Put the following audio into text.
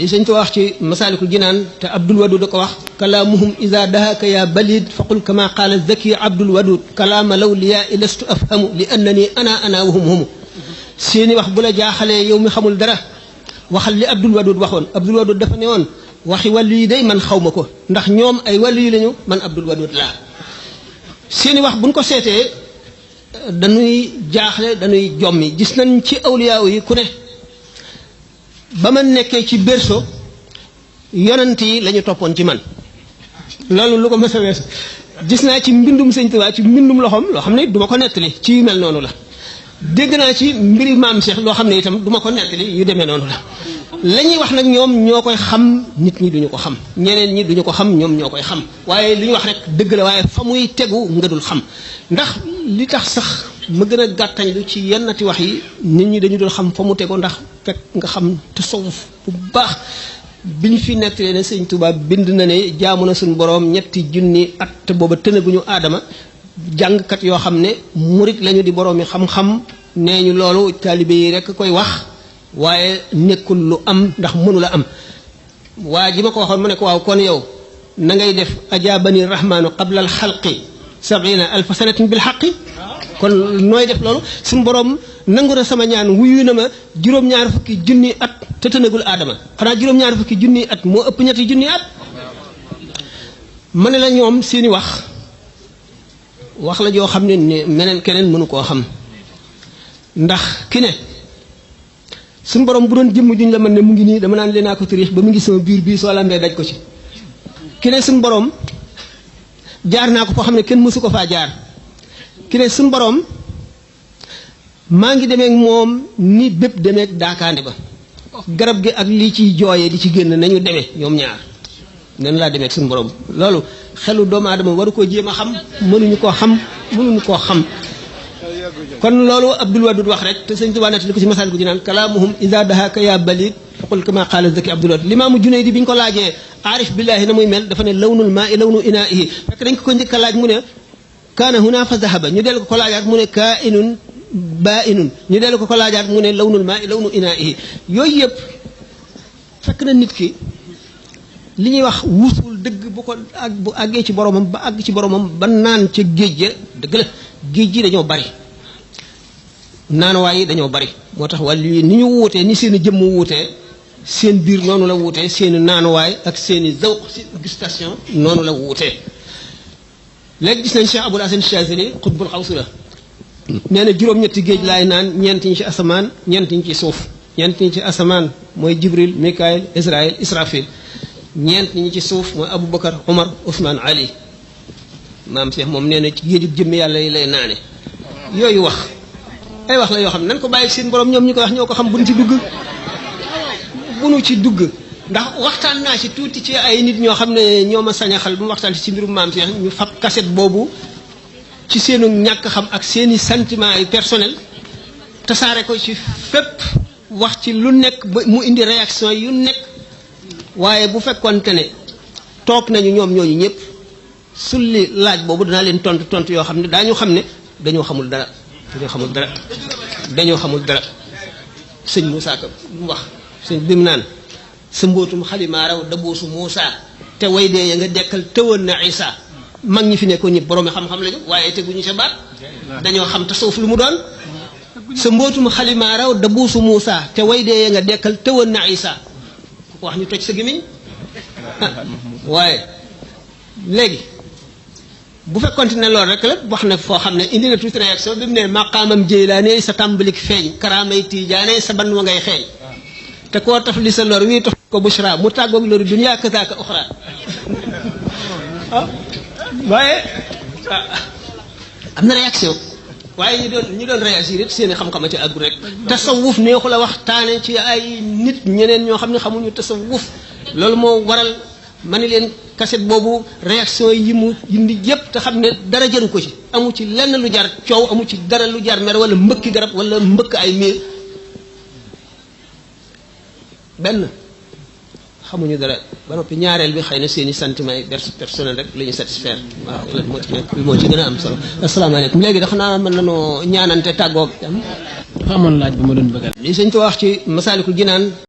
li sëñ Tuubaa wax ci masaalikul jinaan te Abdul Wadud da ko wax kalaamuhum ida dahaka ya balid faqul kama qaala zaki Abdul Wadud kalaama law liya ilastu afhamu li annani ana wahum humu seeni wax bu la jaaxalee yow mi xamul dara waxal li Abdul Wadud waxoon Abdul Wadud dafa ne woon waxi wàllu yi day man xaw ma ko ndax ñoom ay wàllu yi lañu man Abdul Wadud laa seeni wax buñ ko seetee dañuy jaaxle dañuy jommi gis nañ ci awliyaaw yi ku ne ba ma nekkee ci berceau yonent yi la ñu toppoon ci man loolu lu ko mës a weesu gis naa ci mbindum sëñ Tuubaa ci mbindum loxoom loo xam ne du ma ko nettali ci yu mel noonu la dégg naa ci mbiri maam Cheikh loo xam ne itam du ma ko nettali yu demee noonu la la ñuy wax nag ñoom ñoo koy xam nit ñi duñu ko xam ñeneen ñi duñu ko xam ñoom ñoo koy xam waaye li ñu wax rek dëgg la waaye fa muy tegu nga dul xam ndax li tax sax ma gën a gàttañ lu ci yennati wax yi nit ñi dañu dul xam fa mu tego ndax fekk nga xam tasawuf bu baax biñ fi nettalee ne sëñ Tuubaa bind na ne jaamu na suñu boroom ñetti junni at te booba tënaguñu aadama jàngkat yoo xam ne murit lañu di boroom yi xam-xam nee ñu loolu taalibe yi rekk koy wax waaye nekkul lu am ndax mënu la am waa ji ma ko waxoon mu ne ko waaw kon yow na ngay def ajaabani rahmaanu qabla al xalqi 70,000 sanatin bil xaqi kon nooy def loolu suñu borom nangu na sama ñaan wuyu na ma juróom-ñaar fukki junni at te tënagul aadama xanaa juróom-ñaar fukki junni at moo ëpp ñetti junni at ma ne la ñoom seeni wax la joo xam ne meneen keneen mënu koo xam ndax ki ne suñu borom bu doon jëmm juñ la mën ne mu ngi nii dama naan leen naa ko tërix ba mu ngi sama biir bii soo lambee daj ko ci ki ne suñu borom jaar naa ko foo xam ne kenn mësu ko faa jaar ki ne suñu borom maa ngi demeek moom ni bépp demeek daakaande ba garab gi ak lii ciy jooyee di ci génn nañu demee ñoom ñaar nen laa demeek suñu borom loolu xelu doomu aadama waru koo jéem a xam mënuñu koo xam kon loolu Abdul Wadud wax rek te sëñ Tuubaa nettali ko ci Masaalikul Jinaan kalaamuhum iza dahaka ya balid qul kama qaala zaki Abdul Wadud Limaamu Junaydi bi ñu ko laajee aarif billaahi na muy mel dafa ne lawnul maa i lawnu inaa'ihi fekk dañ ko njëkk a laaj mu ne kaana huna fa zahaba ñu dellu ko laajaat mu ne kaa'inun baa'inun ñu dellu ko laajaat mu ne lawnul maa i lawnu inaa'ihi yooyu yëpp fekk na nit ki li ñuy wax wusul dëgg bu àggee ci boromam ba àgg ci boromam ba naan ca géej ga dëgg la géej gi dañoo bari naanuwaay yi dañoo bari moo tax wàllu yi ni ñu wuutee ni seen i jëmm wuutee seen biir noonu la wuutee seen i naanuwaay ak seen i zawq si gustation noonu la wuutee léegi gis nañ Cheikh Abul Hasan Chazili xutbul xawsu la nee na juróom-ñetti géej laay naan ñeent ñi ci asamaan ñeent ñi ci suuf ñeent ñi ci asamaan mooy Jibril Mikaayil Israël Israfil ñeent ñi ci suuf mooy Aboubacar Omar Ousmane Ali maam Cheikh moom nee na ci géejug jëmm yàlla yi lay naane yooyu wax ay wax la yoo xam ne nañ ko bàyyi seen borom ñoom ñu ko wax ñoo ko xam buñ ci dugg ndax waxtaan naa ci tuuti ci ay nit ñoo xam ne ñoo ma sañaxal bu mu waxtaan ci mbirum maam Cheikh ñu fab cassette boobu ci seenu ñàkk xam ak seeni sentiment yi personnel tasaare ko ci fépp wax ci lu nekk ba mu indi réaction yu nekk waaye bu fekkoonte ne toog nañu ñoom ñooñu ñëpp sulli laaj boobu danaa leen tontu yoo xam ne daañu xam ne dañoo xamul dara sëñ Moussa Ka mu wax sëñ bi mu naan sa mbootum xalimaa raw daboosu Moussa te way dee ya nga dekkal tëwoon na Isa mag ñi fi nekkoon ñëpp boroomi xam-xam lañu waaye teguñu sa baat dañoo xam tasawuf lu mu doon sa mbootum xalimaa raw daboosu Moussa te way dee ya nga dekkal tëwoon na Isa ku ko wax ñu toj sa gémmiñ waaye léegi bu fekkonte ne loolu rek la wax na foo xam ne indi na tuuti réaction bi mu ne maqaamam Jeylaane sa tàmbalik feeñ karaamay Tijaane sa ban wa ngay xeeñ te koo taf li sa lor wii taf ko bushra mu tàggoog loru dunya kazaaka uxra waaye am na réaction waaye ñi doon réagir it seen i xam-xama ci àggu rek tasawuf neexu la waxtaane ci ay nit ñeneen ñoo xam ne xamuñu tasawuf loolu moo waral ma ni leen cassette boobu réaction yi mu indi yépp te xam ne dara jaru ko ci amu ci lenn lu jar coow amu ci dara lu jar mer wala mbëkki garab wala mbëkk ay miir benn xamuñu dara ba noppi ñaareel bi xëy na seen i sentiment yi personnel rek la ñu satisfaire waaw loolu moo ci nekk moo ci gën a am solo asalaamaaleykum léegi dafa naa mën nañoo ñaanante tàggoog am dafa amoon laaj bu ma doon bëggal li sëñ ko wax ci Masaalikul Jinaan